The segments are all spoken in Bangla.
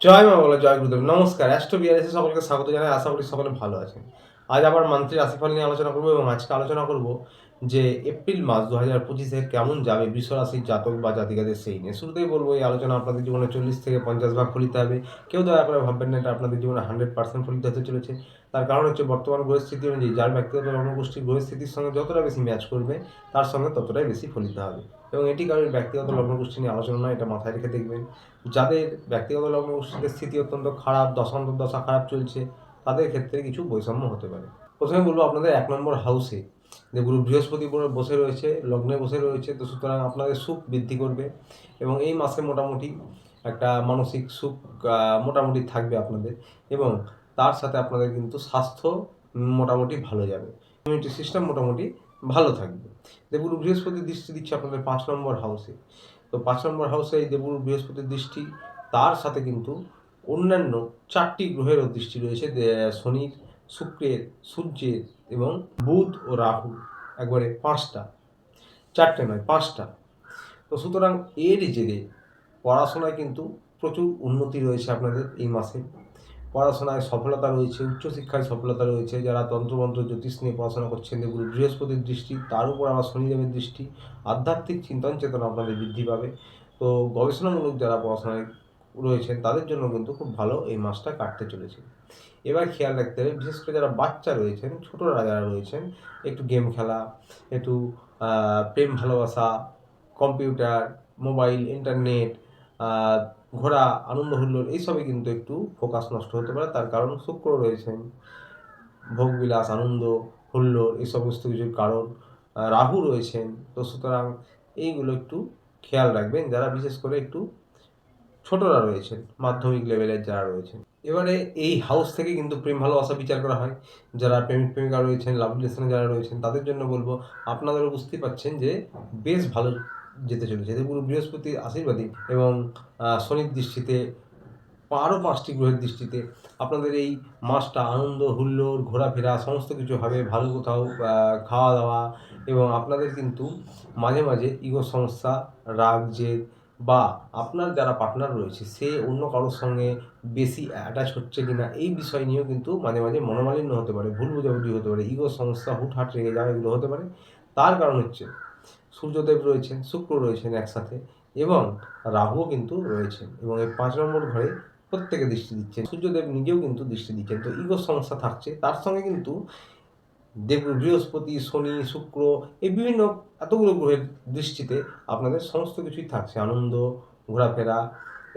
জয় মা বলো, জয় গুরুদেব। নমস্কার, অ্যাস্ট্রো বিআরএসে সকলকে স্বাগত জানাই। আশা করি সকলে ভালো আছেন। আজ আবার মান্থলি রাশিফল নিয়ে আলোচনা করবো এবং আজকে আলোচনা করব যে এপ্রিল মাস 2025 কেমন যাবে বৃষ রাশির জাতক বা জাতিকাদের সেই নিয়ে। শুরুতেই বলবো, এই আলোচনা আপনাদের জীবনে 40 থেকে 50 ভাগ ফলিত হবে। কেউ দয়া করে ভাববেন না এটা আপনাদের জীবনে 100% ফলিত হতে চলেছে। তার কারণ হচ্ছে বর্তমান পরিস্থিতি অনুযায়ী যার ব্যক্তিগত লগ্নগোষ্ঠীর পরিস্থিতির সঙ্গে যতটা বেশি ম্যাচ করবে তার সঙ্গে ততটাই বেশি ফলিত হবে। এবং এটি কারোর ব্যক্তিগত লগ্নগোষ্ঠী নিয়ে আলোচনা নয়, এটা মাথায় রেখে দেখবেন। যাদের ব্যক্তিগত লগ্নগোষ্ঠীদের স্থিতি অত্যন্ত খারাপ, দশা খারাপ চলছে, তাদের ক্ষেত্রে কিছু বৈষম্য হতে পারে। প্রথমে বলবো, আপনাদের 1 নম্বর হাউসে যে গুরু বৃহস্পতি বসে রয়েছে, লগ্নে বসে রয়েছে, তো সুতরাং আপনাদের সুখ বৃদ্ধি করবে এবং এই মাসে মোটামুটি একটা মানসিক সুখ মোটামুটি থাকবে আপনাদের। এবং তার সাথে আপনাদের কিন্তু স্বাস্থ্য মোটামুটি ভালো যাবে, ইমিউনিটি সিস্টেম মোটামুটি ভালো থাকবে। দেবগুরু বৃহস্পতি দৃষ্টি দিচ্ছে আপনাদের 5 নম্বর হাউসে। তো 5 নম্বর হাউসে এই দেবগুরু বৃহস্পতির দৃষ্টি, তার সাথে কিন্তু অন্যান্য 4টি গ্রহেরও দৃষ্টি রয়েছে, শনির, শুক্রের, সূর্যের এবং বুধ ও রাহু। একবারে 5টা, 4টে নয় 5টা। তো সুতরাং এর জেরে পড়াশোনায় কিন্তু প্রচুর উন্নতি রয়েছে আপনাদের এই মাসে। পড়াশোনায় সফলতা রয়েছে, উচ্চশিক্ষায় সফলতা রয়েছে। যারা তন্ত্রমন্ত্র জ্যোতিষ নিয়ে পড়াশোনা করছেন, দেবগুরু বৃহস্পতির দৃষ্টি, তার উপর আবার শনিদেবের দৃষ্টি, আধ্যাত্মিক চিন্তন চেতনা আপনাদের বৃদ্ধি পাবে। তো গবেষণামূলক যারা পড়াশোনায় রয়েছেন তাদের জন্য কিন্তু খুব ভালো এই মাসটা কাটতে চলেছে। এবার খেয়াল রাখতে হবে, বিশেষ করে যারা বাচ্চা রয়েছেন, ছোটরা যারা রয়েছেন, একটু গেম খেলা, একটু প্রেম ভালোবাসা, কম্পিউটার, মোবাইল, ইন্টারনেট, ঘোরা, আনন্দ হুল্লোড়, এইসবে কিন্তু একটু ফোকাস নষ্ট হতে পারে। তার কারণ শুক্র রয়েছেন, ভোগবিলাস, আনন্দ, হুল্লোড় এই সমস্ত কিছুর কারণ। রাহু রয়েছেন। তো সুতরাং এইগুলো একটু খেয়াল রাখবেন যারা বিশেষ করে একটু ছোটরা রয়েছেন, মাধ্যমিক লেভেলের যারা রয়েছেন। এবারে এই হাউস থেকে কিন্তু প্রেম ভালোবাসা বিচার করা হয়। যারা প্রেমিক প্রেমিকা রয়েছেন, লাভ রিলেশনে যারা রয়েছেন, তাদের জন্য বলবো, আপনাদেরও বুঝতেই পারছেন যে বেশ ভালো যেতে চলেছে। পুরো বৃহস্পতির আশীর্বাদী এবং শনির দৃষ্টিতে, আরও 5টি গ্রহের দৃষ্টিতে আপনাদের এই মাসটা আনন্দ, হুল্লোড়, ঘোরাফেরা সমস্ত কিছু হবে। ভালো কোথাও খাওয়া দাওয়া, এবং আপনাদের কিন্তু মাঝে মাঝে ইগো সমস্যা, রাগ, জেদ, বা আপনার যারা পার্টনার রয়েছে সে অন্য কারোর সঙ্গে বেশি অ্যাটাচ হচ্ছে কিনা এই বিষয় নিয়েও কিন্তু মাঝে মাঝে মনোমালিন্য হতে পারে, ভুল বোঝাবুঝি হতে পারে, ইগো সমস্যা, হুটহাট রেগে যাওয়া, এগুলো হতে পারে। তার কারণ হচ্ছে সূর্যদেব রয়েছেন, শুক্র রয়েছেন একসাথে, এবং রাহুও কিন্তু রয়েছেন, এবং এই 5 নম্বর ঘরে প্রত্যেকে দৃষ্টি দিচ্ছেন। সূর্যদেব নিজেও কিন্তু দৃষ্টি দিচ্ছেন। তো ইগোর সমস্যা থাকছে, তার সঙ্গে কিন্তু বৃহস্পতি, শনি, শুক্র, এই বিভিন্ন এতগুলো গ্রহের দৃষ্টিতে আপনাদের সমস্ত কিছুই থাকছে। আনন্দ, ঘোরাফেরা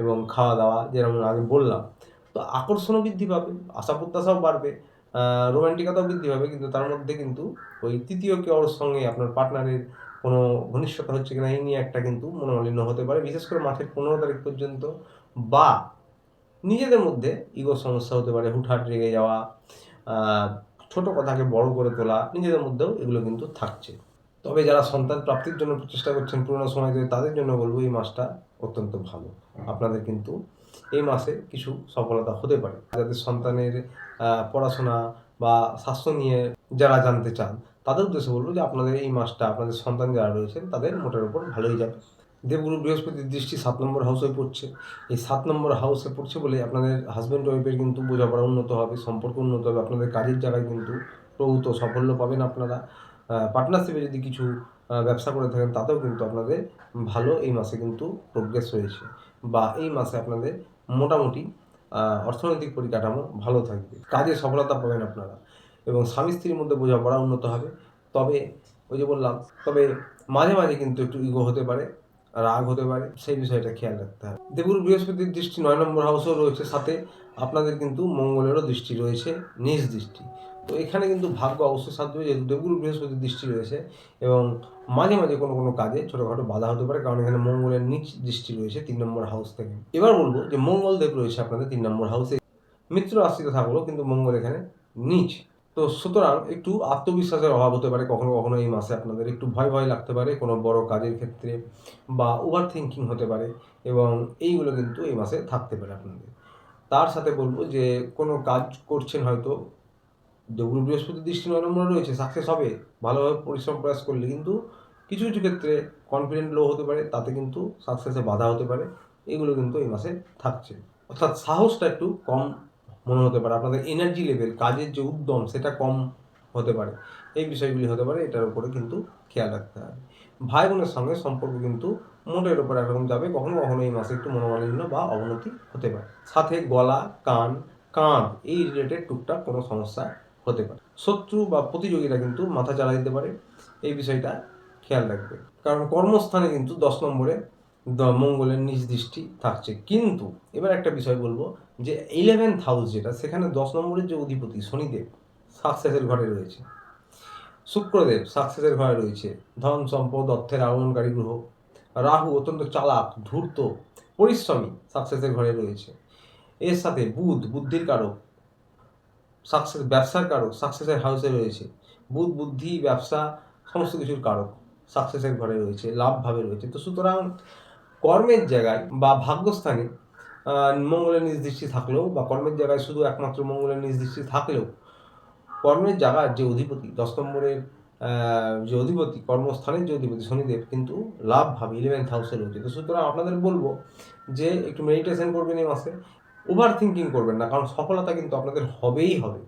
এবং খাওয়া দাওয়া, যেরকম আগে বললাম। তো আকর্ষণও বৃদ্ধি পাবে, আশা প্রত্যাশাও বাড়বে, রোমান্টিকতাও বৃদ্ধি পাবে। কিন্তু তার মধ্যে কিন্তু ওই তৃতীয় কেউর সঙ্গে আপনার পার্টনারের কোনো ঘনিষ্ঠতা হচ্ছে কিনা এই নিয়ে একটা কিন্তু মনোমালিন্য হতে পারে, বিশেষ করে মাসের 15 তারিখ পর্যন্ত। বা নিজেদের মধ্যে ইগোর সমস্যা হতে পারে, হুটহাট রেগে যাওয়া, ছোট কথাকে বড় করে তোলা, নিজেদের মধ্যেও এগুলো কিন্তু থাকছে। তবে যারা সন্তান প্রাপ্তির জন্য প্রচেষ্টা করছেন পুরোনো সময় ধরে, তাদের জন্য বলবো এই মাসটা অত্যন্ত ভালো। আপনাদের কিন্তু এই মাসে কিছু সফলতা হতে পারে। যাদের সন্তানের পড়াশোনা বা স্বাস্থ্য নিয়ে যারা জানতে চান, তাদের উদ্দেশ্যে বলবো যে আপনাদের এই মাসটা আপনাদের সন্তান যারা রয়েছেন তাদের মোটের উপর ভালোই যাবে। দেবগুরু বৃহস্পতির দৃষ্টি 7 নম্বর হাউসে পড়ছে। এই 7 নম্বর হাউসে পড়ছে বলে আপনাদের হাজব্যান্ড ওয়াইফের কিন্তু বোঝাপড়া উন্নত হবে, সম্পর্ক উন্নত হবে। আপনাদের কাজের জায়গায় কিন্তু প্রভূত সাফল্য পাবেন আপনারা। পার্টনারশিপে যদি কিছু ব্যবসা করে থাকেন, তাতেও কিন্তু আপনাদের ভালো এই মাসে কিন্তু প্রোগ্রেস রয়েছে, বা এই মাসে আপনাদের মোটামুটি অর্থনৈতিক পরিকাঠামো ভালো থাকবে, কাজে সফলতা পাবেন আপনারা, এবং স্বামী স্ত্রীর মধ্যে বোঝাপড়া উন্নত হবে। তবে ওই যে বললাম, তবে মাঝে মাঝে কিন্তু একটু ইগো হতে পারে, রাগ হতে পারে, সেই বিষয়টা খেয়াল রাখতে হবে। দেবগুরু বৃহস্পতির দৃষ্টি 9 নম্বর হাউসেও রয়েছে, সাথে আপনাদের কিন্তু মঙ্গলেরও দৃষ্টি রয়েছে, নিজ দৃষ্টি। তো এখানে কিন্তু ভাগ্য অবশ্যই সাথ দেবে, যেহেতু দেবগুরু বৃহস্পতির দৃষ্টি রয়েছে, এবং মাঝে মাঝে কোনো কোনো কাজে ছোটোখাটো বাধা হতে পারে, কারণ এখানে মঙ্গলের নিচ দৃষ্টি রয়েছে 3 নম্বর হাউস থেকে। এবার বলবো যে মঙ্গলদেব রয়েছে আপনাদের 3 নম্বর হাউসে, মিত্র রাশিতে থাকলেও কিন্তু মঙ্গল এখানে নিচ। তো সুতরাং একটু আত্মবিশ্বাসের অভাব হতে পারে কখনো কখনো এই মাসে, আপনাদের একটু ভয় ভয় লাগতে পারে কোনো বড় কাজের ক্ষেত্রে, বা ওভার থিঙ্কিং হতে পারে, এবং এইগুলো কিন্তু এই মাসে থাকতে পারে আপনাদের। তার সাথে বলবো যে কোনো কাজ করছেন হয়তো, দেবগুরু বৃহস্পতি দৃষ্টি 9 নম্বরে রয়েছে, সাকসেস হবে ভালোভাবে পরিশ্রম প্রয়াস করলে, কিন্তু কিছু কিছু ক্ষেত্রে কনফিডেন্ট লো হতে পারে, তাতে কিন্তু সাকসেসে বাধা হতে পারে। এগুলো কিন্তু এই মাসে থাকছে। অর্থাৎ সাহসটা একটু কম মনে হতে পারে, আপনাদের এনার্জি লেভেল, কাজের যে উদ্যম সেটা কম হতে পারে। এই বিষয়গুলি হতে পারে, এটার উপরে কিন্তু খেয়াল রাখতে হবে। ভাই বোনের সঙ্গে সম্পর্ক কিন্তু মোটের উপর একরকম যাবে, কখনো কখনো এই মাসে একটু মনোমালিন্য বা অবনতি হতে পারে। সাথে গলা, কান, কাঁধ এই রিলেটেড টুকটাক কোনো সমস্যা হতে পারে। শত্রু বা প্রতিযোগীরা কিন্তু মাথা চালা দিতে পারে, এই বিষয়টা খেয়াল রাখবে। কারণ কর্মস্থানে কিন্তু 10 নম্বরে মঙ্গলের নিজ দৃষ্টি থাকছে। কিন্তু এবার একটা বিষয় বলবো যে 11th হাউস যেটা, সেখানে 10 নম্বরের যে অধিপতি শনিদেব সাকসেসের ঘরে রয়েছে, শুক্রদেব সাকসেসের ঘরে রয়েছে, ধন সম্পদ অর্থের আগমনকারী গ্রহ, রাহু অত্যন্ত চালাক ধূর্ত পরিশ্রমী সাকসেসের ঘরে রয়েছে, এর সাথে বুধ বুদ্ধির কারক, সাকসেস ব্যবসার কারক সাকসেসের হাউসে রয়েছে। বুধ বুদ্ধি ব্যবসা সমস্ত কিছুর কারক সাকসেসের ঘরে রয়েছে, লাভ ভাবে রয়েছে। তো সুতরাং কর্মের জায়গায় বা ভাগ্যস্থানে মঙ্গলের নিজ দৃষ্টি থাকলেও, বা কর্মের জায়গায় শুধু একমাত্র মঙ্গলের নিজ দৃষ্টি থাকলেও, কর্মের জায়গার যে অধিপতি 10 নম্বরের যে অধিপতি, কর্মস্থানের যে অধিপতি শনিদেব কিন্তু লাভ ভাবে 11th হাউসে রয়েছে। তো সুতরাং আপনাদের বলবো যে একটু মেডিটেশন করবেন এই মাসে, ওভার থিঙ্কিং করবেন না, কারণ সফলতা কিন্তু আপনাদের হবেই হবে,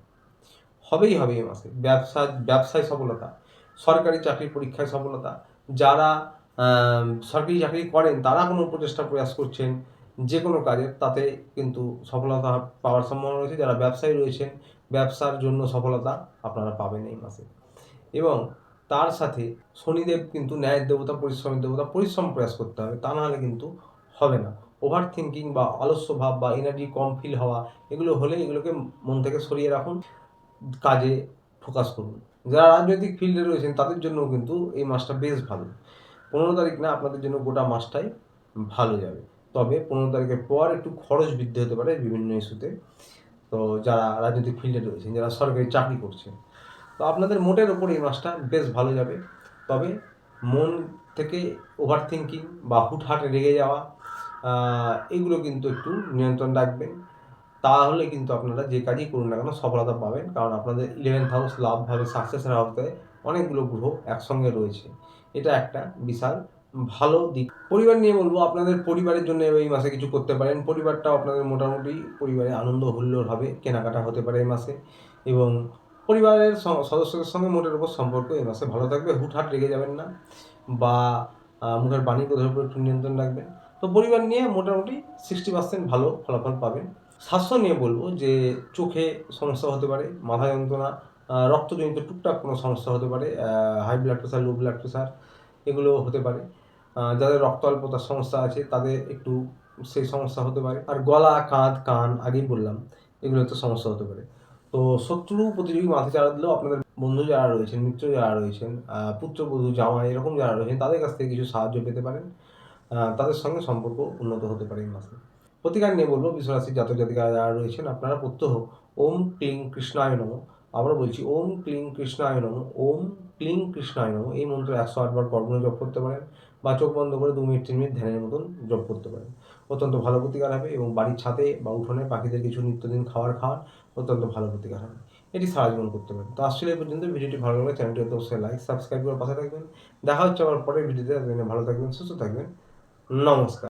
হবেই হবে এই মাসে। ব্যবসায় সফলতা, সরকারি চাকরির পরীক্ষায় সফলতা, যারা সরকারি চাকরি করেন তারা কোনো প্রচেষ্টা প্রয়াস করছেন যে কোনো কাজের, তাতে কিন্তু সফলতা পাওয়ার সম্ভাবনা রয়েছে। যারা ব্যবসায়ী রয়েছেন, ব্যবসার জন্য সফলতা আপনারা পাবেন এই মাসে। এবং তার সাথে শনিদেব কিন্তু ন্যায়ের দেবতা, পরিশ্রমের দেবতা, পরিশ্রম প্রয়াস করতে হবে, তা নাহলে কিন্তু হবে না। ওভার থিঙ্কিং বা আলস্য ভাব বা এনার্জি কম ফিল হওয়া, এগুলো হলে এগুলোকে মন থেকে সরিয়ে রাখুন, কাজে ফোকাস করুন। যারা রাজনৈতিক ফিল্ডে রয়েছেন তাদের জন্যও কিন্তু এই মাসটা বেশ ভালো। 15 তারিখ না, আপনাদের জন্য গোটা মাসটাই ভালো যাবে। তবে 15 তারিখের পর একটু খরচ বৃদ্ধি হতে পারে বিভিন্ন ইস্যুতে। তো যারা রাজনৈতিক ফিল্ডে রয়েছেন, যারা সরকারি চাকরি করছেন, তো আপনাদের মোটের ওপর এই মাসটা বেশ ভালো যাবে। তবে মন থেকে ওভার থিঙ্কিং বা হুটহাটে রেগে যাওয়া, এগুলো কিন্তু একটু নিয়ন্ত্রণ রাখবেন, তাহলে কিন্তু আপনারা যে কাজই করুন না কেন সফলতা পাবেন। কারণ আপনাদের 11th হাউস লাভভাবে সাকসেসের হাউসে অনেকগুলো গ্রহ একসঙ্গে রয়েছে, এটা একটা বিশাল ভালো দিক। পরিবার নিয়ে বলবো, আপনাদের পরিবারের জন্য এই মাসে কিছু করতে পারেন। পরিবারটাও আপনাদের মোটামুটি পরিবারে আনন্দ হুল্লোড় হবে, কেনাকাটা হতে পারে এই মাসে, এবং পরিবারের সদস্যদের সঙ্গে মোটের উপর সম্পর্ক এই মাসে ভালো থাকবে। হুটহাট রেগে যাবেন না, বা মুখের বাণী ক্রোধের উপর একটু নিয়ন্ত্রণ রাখবেন। তো পরিবার নিয়ে মোটামুটি 60% ভালো ফলাফল পাবেন। স্বাস্থ্য নিয়ে বলবো যে চোখে সমস্যা হতে পারে, মাথা যন্ত্রণা, রক্তজনিত টুকটাক কোনো সমস্যা হতে পারে, high blood pressure, low blood pressure এগুলো হতে পারে। যাদের রক্ত অল্পতার সমস্যা আছে তাদের একটু সেই সমস্যা হতে পারে। আর গলা, কাঁধ, কান আগেই বললাম, এগুলোতে সমস্যা হতে পারে। তো শত্রু প্রতিযোগী মাথা চাড়া দিলেও আপনাদের বন্ধু যারা রয়েছেন, মিত্র যারা রয়েছেন, পুত্রবধূ, জামাই এরকম যারা রয়েছেন, তাদের কাছ থেকে কিছু সাহায্য পেতে পারেন। তাদের সঙ্গে সম্পর্ক উন্নত হতে পারে এই মাসে। প্রতিকার নিয়ে বলবো, বৃষরাশির জাতক জাতিকারা যারা রয়েছেন, আপনারা প্রত্যহ ওম ক্লিং কৃষ্ণায় নমঃ, আবারও বলছি ওম ক্লিং কৃষ্ণায় নমঃ, ওম ক্লিং কৃষ্ণায় নমঃ, এই মন্ত্র 108 বার কর্মণে জপ করতে পারেন, বা চোখ বন্ধ করে 2 মিনিট 3 মিনিট ধ্যানের মতন জপ করতে পারেন। অত্যন্ত ভালো প্রতিকার হবে, এবং বাড়ির ছাদে বা উঠোনে পাখিদের কিছু নিত্যদিন খাবার খাওয়ান, অত্যন্ত ভালো প্রতিকার হবে। এটি সারা জীবন করতে পারেন। তো আসলে এই পর্যন্ত। ভিডিওটি ভালো লাগলে চ্যানেলটি অবশ্যই লাইক সাবস্ক্রাইব করে পাশে থাকবেন। দেখা হচ্ছে আবার পরের ভিডিওতে। ভালো থাকবেন, সুস্থ থাকবেন। নমস্কার।